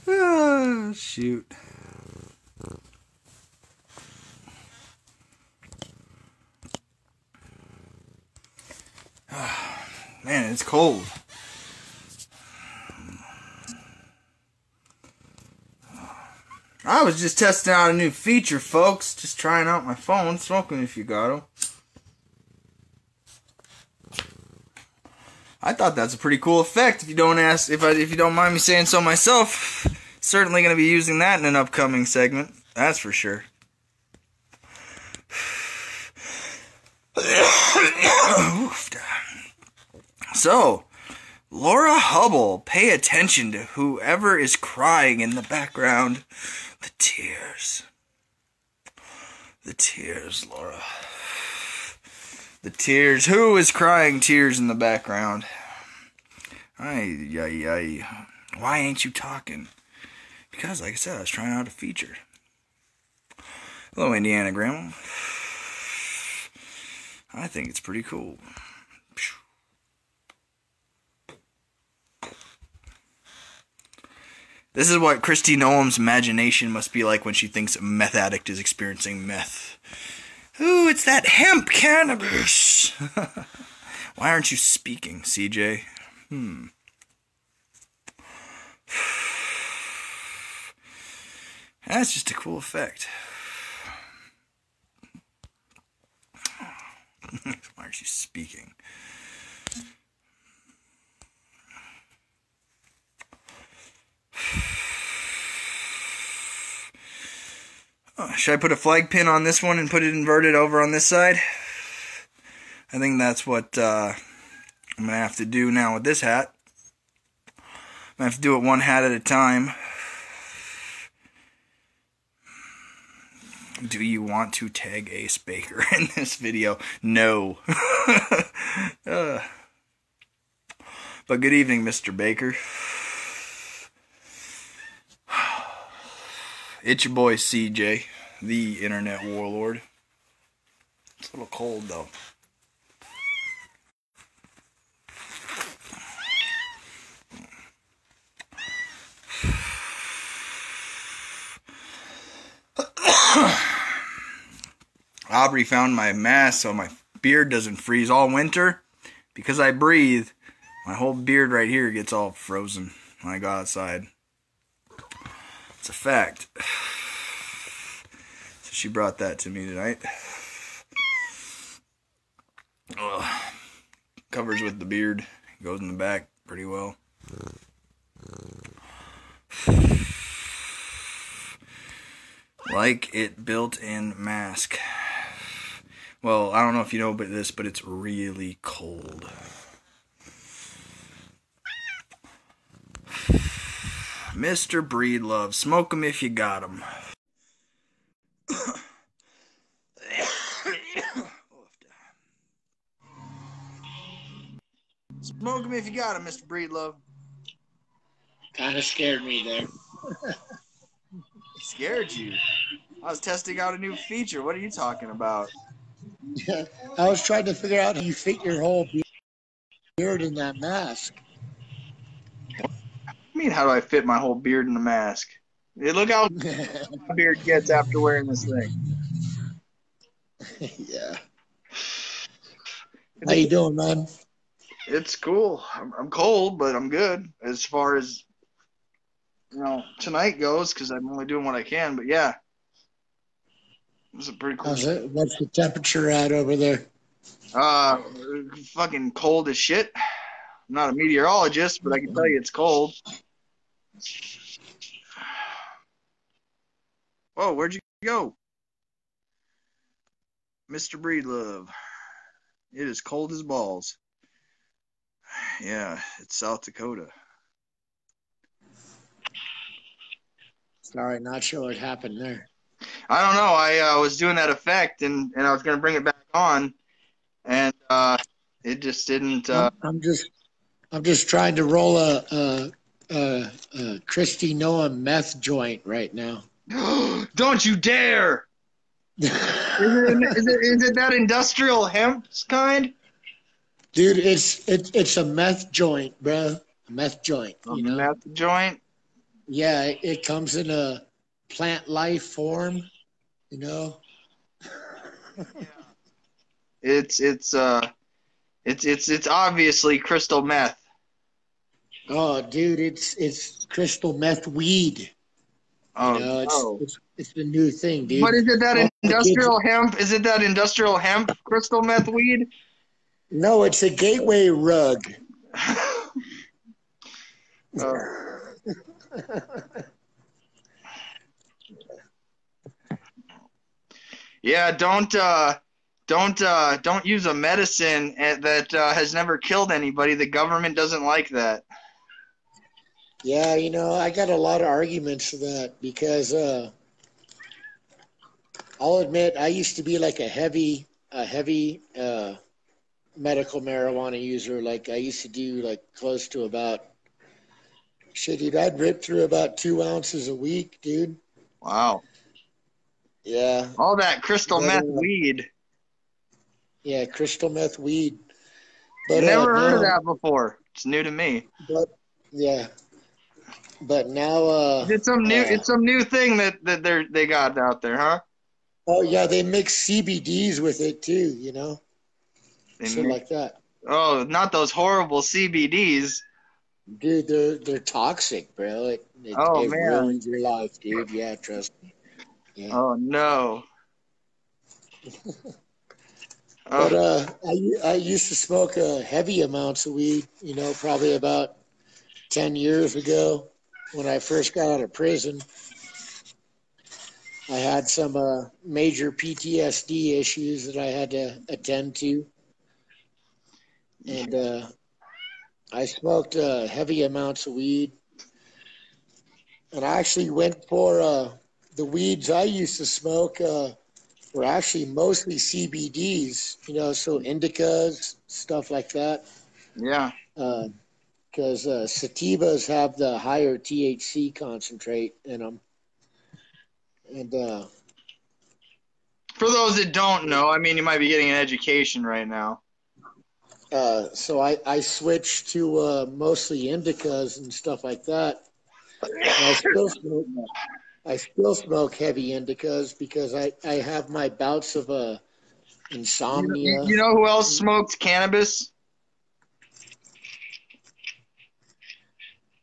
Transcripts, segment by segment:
Oh, shoot. Man, it's cold. I was just testing out a new feature, folks. Just trying out my phone. Smoking if you got them. I thought that's a pretty cool effect. If you don't mind me saying so myself, certainly going to be using that in an upcoming segment. That's for sure. So, Laura Hubble, pay attention to whoever is crying in the background. The tears. The tears, Laura. The tears. Who is crying tears in the background? Ay. Why ain't you talking? Because, like I said, I was trying out a feature. Hello, Indiana Grandma. I think it's pretty cool. This is what Kristi Noem's imagination must be like when she thinks a meth addict is experiencing meth. Ooh, it's that hemp cannabis. Why aren't you speaking, CJ? That's just a cool effect. Why aren't you speaking? Should I put a flag pin on this one and put it inverted over on this side? I think that's what I'm going to have to do now with this hat. I'm going to have to do it one hat at a time. Do you want to tag Ace Baker in this video? No. But good evening, Mr. Baker. It's your boy CJ, the internet warlord. It's a little cold though. Aubrey found my mask so my beard doesn't freeze all winter. Because I breathe, my whole beard right here gets all frozen when I go outside. It's a fact. So she brought that to me tonight. Ugh. Covers with the beard. Goes in the back pretty well. Like it built-in mask. Well, I don't know if you know about this, but it's really cold. Mr. Breedlove, smoke 'em if you got 'em. Smoke 'em if you got 'em, Mr. Breedlove. Kind of scared me there. Scared you? I was testing out a new feature. What are you talking about? Yeah, I was trying to figure out how you fit your whole beard in that mask. What do you mean, how do I fit my whole beard in the mask? Hey, look how my beard gets after wearing this thing. Yeah. How you doing, man? It's cool. I'm cold, but I'm good as far as, you know, tonight goes, because I'm only doing what I can. But yeah, it was a pretty cool. What's the temperature at over there? Fucking cold as shit. I'm not a meteorologist, but I can tell you it's cold. Whoa, where'd you go? Mr. Breedlove. It is cold as balls. Yeah, it's South Dakota. Sorry, not sure what happened there. I don't know. I was doing that effect, and I was going to bring it back on, and it just didn't. I'm just trying to roll a Kristi Noem meth joint right now. Don't you dare! Is it that industrial hemp kind? Dude, it's a meth joint, bro. A meth joint. A meth joint? Yeah, it comes in a plant life form, you know. It's obviously crystal meth. Oh, dude, it's crystal meth weed. You Oh know, no. it's the new thing, But dude. is it that All the kids. industrial hemp? Is it that industrial hemp crystal meth weed? No, it's a gateway rug. Uh, yeah, don't use a medicine that has never killed anybody. The government doesn't like that. Yeah, you know, I got a lot of arguments for that because I'll admit I used to be like a heavy medical marijuana user. Like I used to do like close to about shit, dude. I'd rip through about 2 ounces a week, dude. Wow. Yeah, All that crystal but meth weed. yeah, crystal meth weed. But Never heard of now, that before. It's new to me. but yeah, but now, It's some new thing that they got out there, huh? oh yeah, they mix CBDs with it too. You know, They shit mix, like that. oh, not those horrible CBDs. Dude, they're toxic, bro. Oh It man. ruins your life, dude. Yeah, trust me. Yeah. Oh no. But Oh I used to smoke heavy amounts of weed. You know, probably about 10 years ago when I first got out of prison. I had some major PTSD issues that I had to attend to, and I smoked heavy amounts of weed. And I actually went for the weeds I used to smoke. Were actually mostly CBDs, you know, so indicas, stuff like that. yeah. Because sativas have the higher THC concentrate in them. And For those that don't know, I mean, you might be getting an education right now. so I switched to mostly indicas and stuff like that. And I still smoke heavy indicas because I have my bouts of insomnia. You know who else smoked cannabis?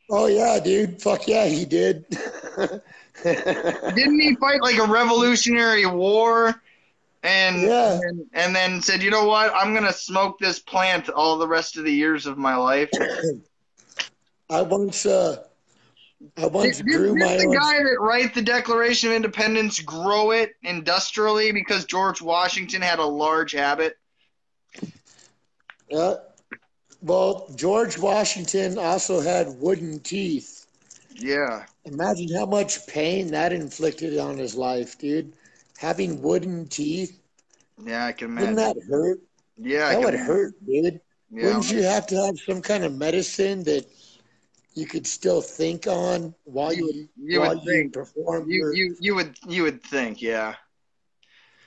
Oh yeah, dude. Fuck yeah, he did. Didn't he fight like a revolutionary war and Yeah. and then said, you know what, I'm gonna smoke this plant all the rest of the years of my life? I once grew Did my the own. guy that wrote the Declaration of Independence grow it industrially because George Washington had a large habit? Uh, well, George Washington also had wooden teeth. Yeah. Imagine how much pain that inflicted on his life, dude. Having wooden teeth, Yeah, I can wouldn't imagine. that hurt? Yeah, I That can would imagine. hurt, dude. Yeah. Wouldn't you have to have some kind of medicine that you could still think on while You would think. perform your, You would think, yeah.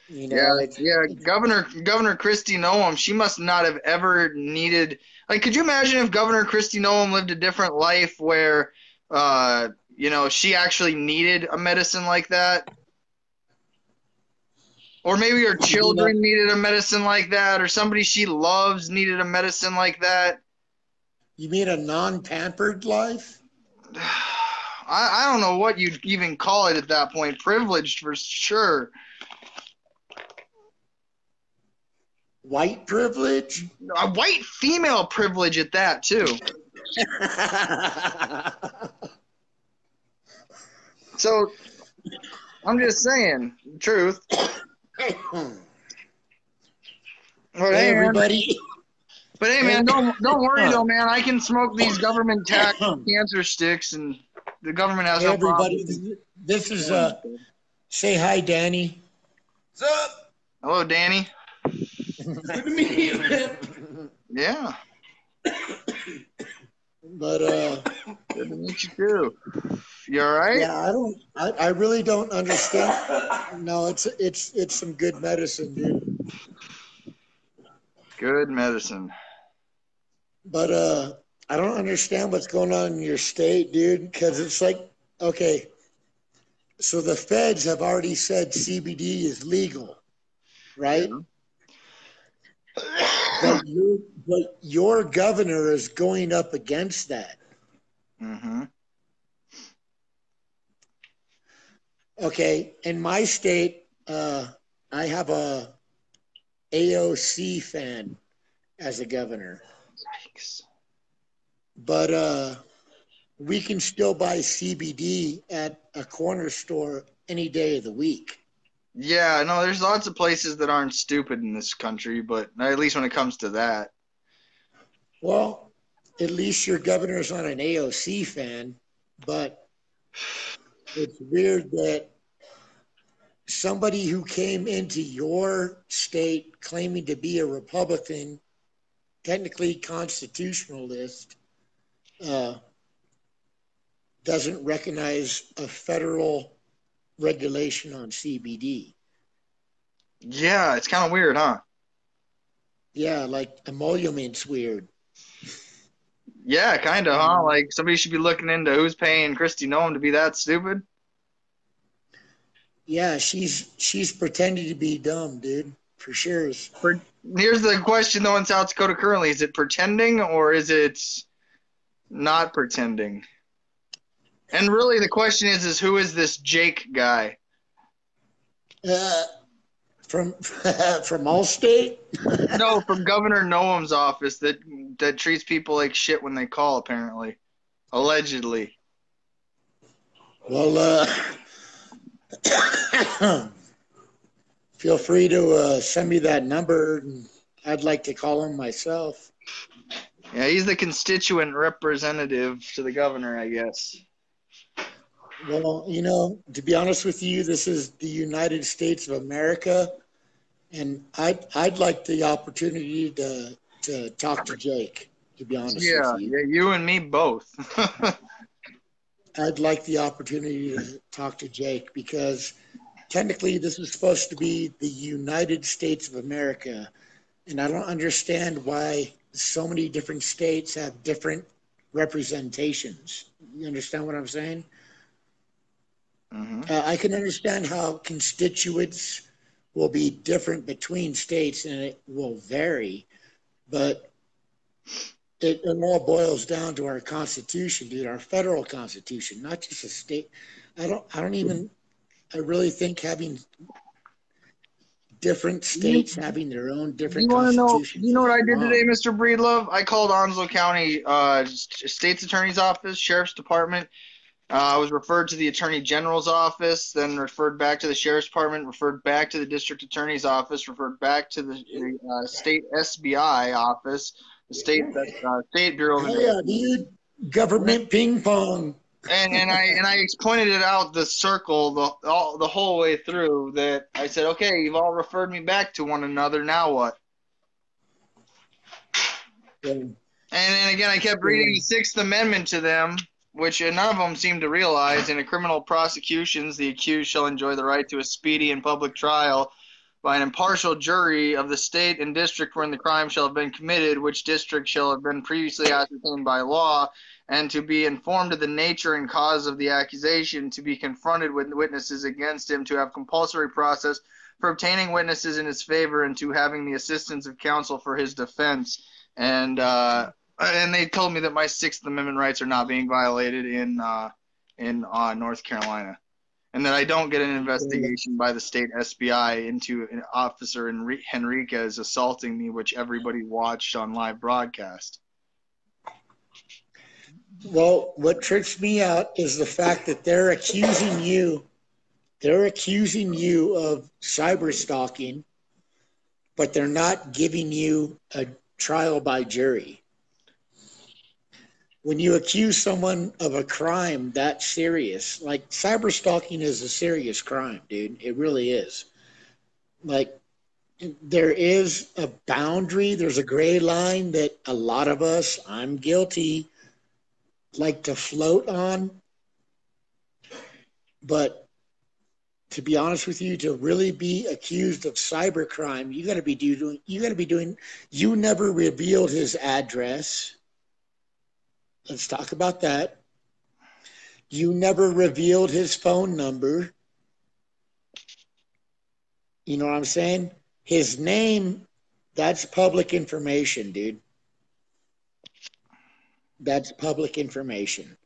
you Yeah, know, yeah. Governor Christie Noam, she must not have ever needed. Like, could you imagine if Governor Christie Noam lived a different life where, she actually needed a medicine like that, or maybe her you know, children needed a medicine like that, or somebody she loves needed a medicine like that. you mean a non-pampered life? I don't know what you'd even call it at that point. Privileged for sure. White privilege? A white female privilege at that too. So I'm just saying the truth. But Hey, hey, man. everybody. But hey, man, don't worry though, man. I can smoke these government tax cancer sticks, and the government has Hey, no problem. everybody. This is say hi, Danny. What's up? Hello, Danny. Good to meet you, man. Yeah, But good to meet you too. You all right? yeah, I really don't understand. No, it's some good medicine, dude. Good medicine. But I don't understand what's going on in your state, dude, because it's like Okay, so the feds have already said CBD is legal, right? Yeah. But your governor is going up against that. Mm-hmm. Okay, in my state, I have a AOC fan as a governor, Yikes. but we can still buy CBD at a corner store any day of the week. Yeah, no, there's lots of places that aren't stupid in this country, but at least when it comes to that. Well, at least your governor's not an AOC fan, but it's weird that somebody who came into your state claiming to be a Republican, technically constitutionalist, uh, doesn't recognize a federal regulation on CBD. Yeah, it's kind of weird, huh? Yeah, like emolument's weird. Yeah, kind of, huh? Like somebody should be looking into who's paying Christy Noem to be that stupid. Yeah, she's pretending to be dumb, dude, for sure. Here's the question though in South Dakota currently: is it pretending or is it not pretending? And really, the question is who is this Jake guy? Uh, from from Allstate. No, from Governor Noem's office that treats people like shit when they call. Apparently, allegedly. Well, feel free to send me that number. I'd like to call him myself. Yeah, he's the constituent representative to the governor, I guess. Well, you know, to be honest with you, this is the United States of America, and I'd like the opportunity to talk to Jake. To be honest with Yeah, you, yeah, you and me both. I'd like the opportunity to talk to Jake because technically this is supposed to be the United States of America, and I don't understand why so many different states have different representations. You understand what I'm saying? Mm-hmm. I can understand how constituents will be different between states and it will vary, but it all boils down to our Constitution, dude, our federal Constitution, not just a state. I really think having different You, states having their own you different want to know? constitutions You know is what I did today, wrong. Mr. Breedlove? I called Onslow County State's Attorney's Office, Sheriff's Department. I was referred to the Attorney General's office, then referred back to the Sheriff's Department, referred back to the District Attorney's office, referred back to the State SBI office, the State Bureau of Hell yeah, Investigation. dude. Government ping pong. And I pointed it out the circle the whole way through that I said, okay, you've all referred me back to one another. Now what? And again, I kept reading the Sixth Amendment to them, which none of them seemed to realize. In a criminal prosecutions, the accused shall enjoy the right to a speedy and public trial by an impartial jury of the state and district wherein the crime shall have been committed, which district shall have been previously ascertained by law, and to be informed of the nature and cause of the accusation, to be confronted with witnesses against him, to have compulsory process for obtaining witnesses in his favor, and to having the assistance of counsel for his defense. And they told me that my Sixth Amendment rights are not being violated in North Carolina, and that I don't get an investigation by the state SBI into an officer Henriquez assaulting me, which everybody watched on live broadcast. Well, what trips me out is the fact that they're accusing you of cyber stalking, but they're not giving you a trial by jury. When you accuse someone of a crime that serious, like cyber stalking is a serious crime, dude. It really is. Like, there is a boundary, there's a gray line that a lot of us, I'm guilty, like to float on. But to be honest with you, to really be accused of cybercrime, you never revealed his address. Let's talk about that. You never revealed his phone number. You know what I'm saying? His name, that's public information, dude. That's public information.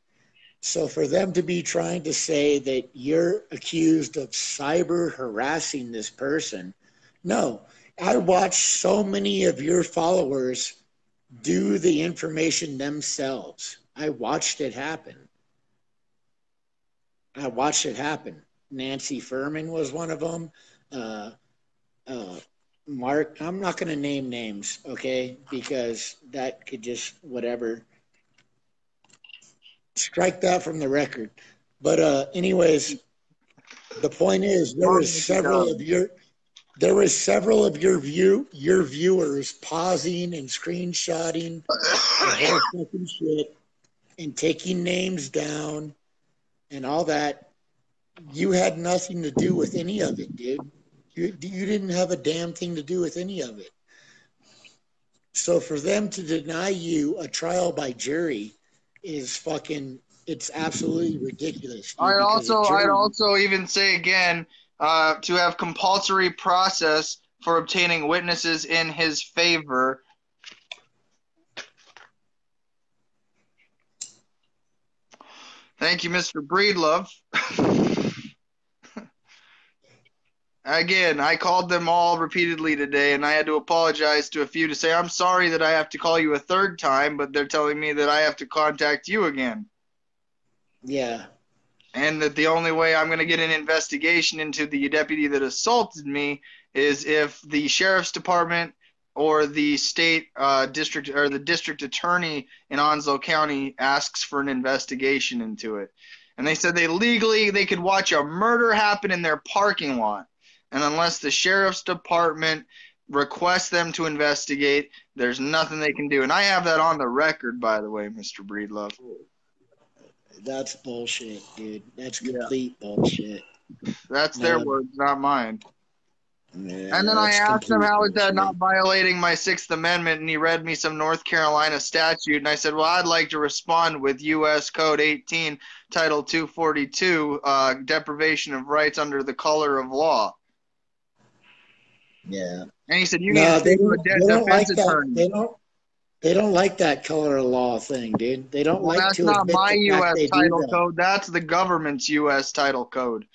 So for them to be trying to say that you're accused of cyber harassing this person, no. I watched so many of your followers do the information themselves. I watched it happen. I watched it happen. Nancy Furman was one of them. Uh, uh, Mark, I'm not going to name names, okay? Because that could just whatever. Strike that from the record. But anyways, the point is there was several of your viewers pausing and screenshotting the whole fucking shit and taking names down and all that. You had nothing to do with any of it, dude. You didn't have a damn thing to do with any of it. So for them to deny you a trial by jury is fucking, it's absolutely ridiculous. Dude, I'd also even say again, to have compulsory process for obtaining witnesses in his favor. Thank you, Mr. Breedlove. Again, I called them all repeatedly today, and I had to apologize to a few to say, I'm sorry that I have to call you a third time, but they're telling me that I have to contact you again. Yeah. And that the only way I'm going to get an investigation into the deputy that assaulted me is if the sheriff's department or the state district or the district attorney in Onslow County asks for an investigation into it. And they said they could watch a murder happen in their parking lot. And unless the sheriff's department requests them to investigate, there's nothing they can do. And I have that on the record, by the way, Mr. Breedlove. That's bullshit, dude. That's complete bullshit. That's their words, not mine. Yeah, and then I asked him, how is that not violating my Sixth Amendment? And he read me some North Carolina statute. And I said, well, I'd like to respond with U.S. Code 18, Title 242, deprivation of rights under the color of law. Yeah. And he said, you need to speak to a defense attorney. They don't like that color of law thing, dude. They don't like to admit that's not my U.S. title code. That's the government's U.S. title code.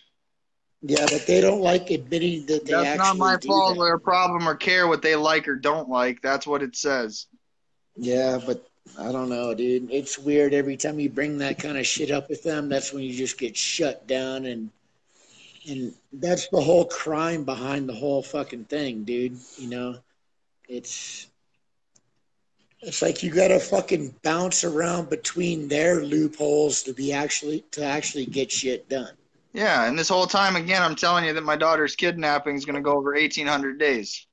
Yeah, but they don't like admitting that they actually do that. That's not my fault or problem or care what they like or don't like. That's what it says. Yeah, but I don't know, dude. It's weird. Every time you bring that kind of shit up with them, that's when you just get shut down. And that's the whole crime behind the whole fucking thing, dude. You know, it's like you gotta fucking bounce around between their loopholes to actually get shit done. Yeah, and this whole time, again, I'm telling you that my daughter's kidnapping is going to go over 1,800 days.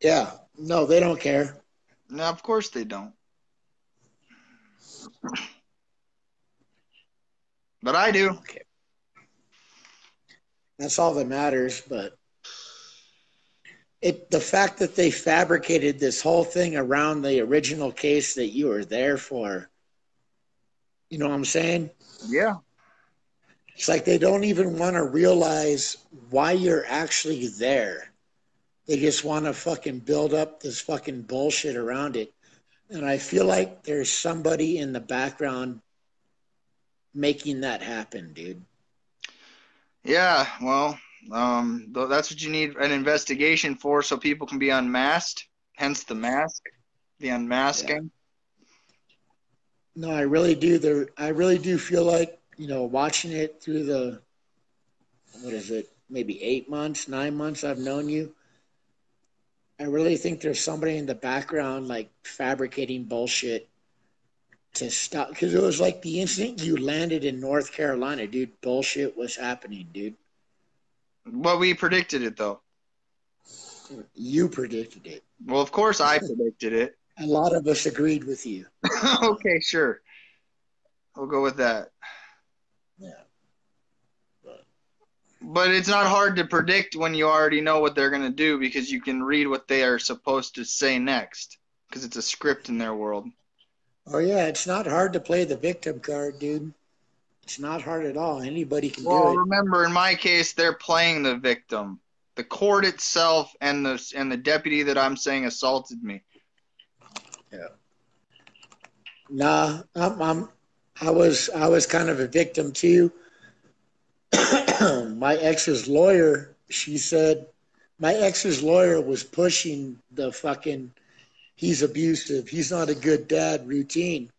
Yeah, no, they don't care. No, of course they don't. But I do. Okay. That's all that matters, but the fact that they fabricated this whole thing around the original case that you were there for, you know what I'm saying? Yeah. It's like they don't even want to realize why you're actually there. They just want to fucking build up this fucking bullshit around it. And I feel like there's somebody in the background making that happen, dude. Yeah, well, that's what you need an investigation for, so people can be unmasked. Hence the mask, the unmasking. Yeah. No, I really do. I really do feel like, you know, watching it through the, what is it, maybe 8 months, 9 months I've known you. I really think there's somebody in the background like fabricating bullshit to stop. Because it was like the instant you landed in North Carolina, dude, bullshit was happening, dude. Well, we predicted it, though. You predicted it. Well, of course I predicted it. A lot of us agreed with you. Okay, sure. We'll go with that. Yeah. But it's not hard to predict when you already know what they're going to do because you can read what they are supposed to say next because it's a script in their world. Oh yeah, it's not hard to play the victim card, dude. It's not hard at all. Anybody can do Well, it. remember, in my case, they're playing the victim. The court itself and the deputy that I'm saying assaulted me. Yeah. Nah, I was kind of a victim too. My ex's lawyer, she said, my ex's lawyer was pushing the fucking he's abusive, he's not a good dad routine.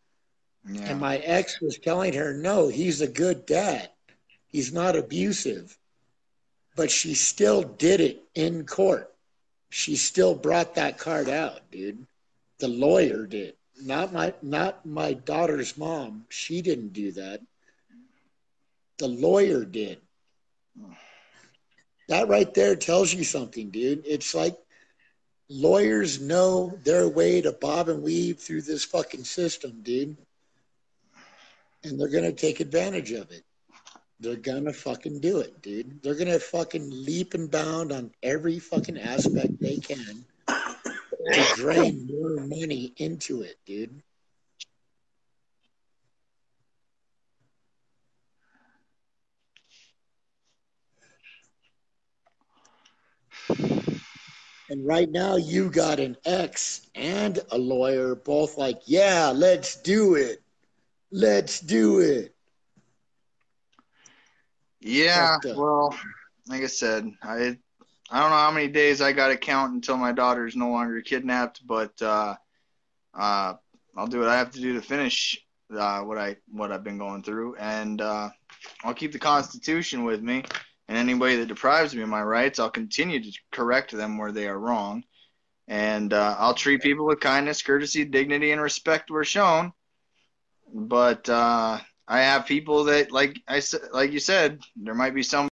Yeah. And my ex was telling her, no, he's a good dad. He's not abusive. But she still did it in court. She still brought that card out, dude. The lawyer did. Not my daughter's mom. She didn't do that. The lawyer did. That right there tells you something, dude. It's like lawyers know their way to bob and weave through this fucking system, dude. And they're going to take advantage of it. They're going to fucking do it, dude. They're going to fucking leap and bound on every fucking aspect they can to drain more money into it, dude. And right now you got an ex and a lawyer both like, yeah, let's do it. Let's do it. Yeah, well, like I said, I don't know how many days I got to count until my daughter's no longer kidnapped, but I'll do what I have to do to finish what I've been going through, and I'll keep the Constitution with me. And anybody that deprives me of my rights, I'll continue to correct them where they are wrong, and I'll treat people with kindness, courtesy, dignity, and respect where shown. But I have people that, like you said, there might be some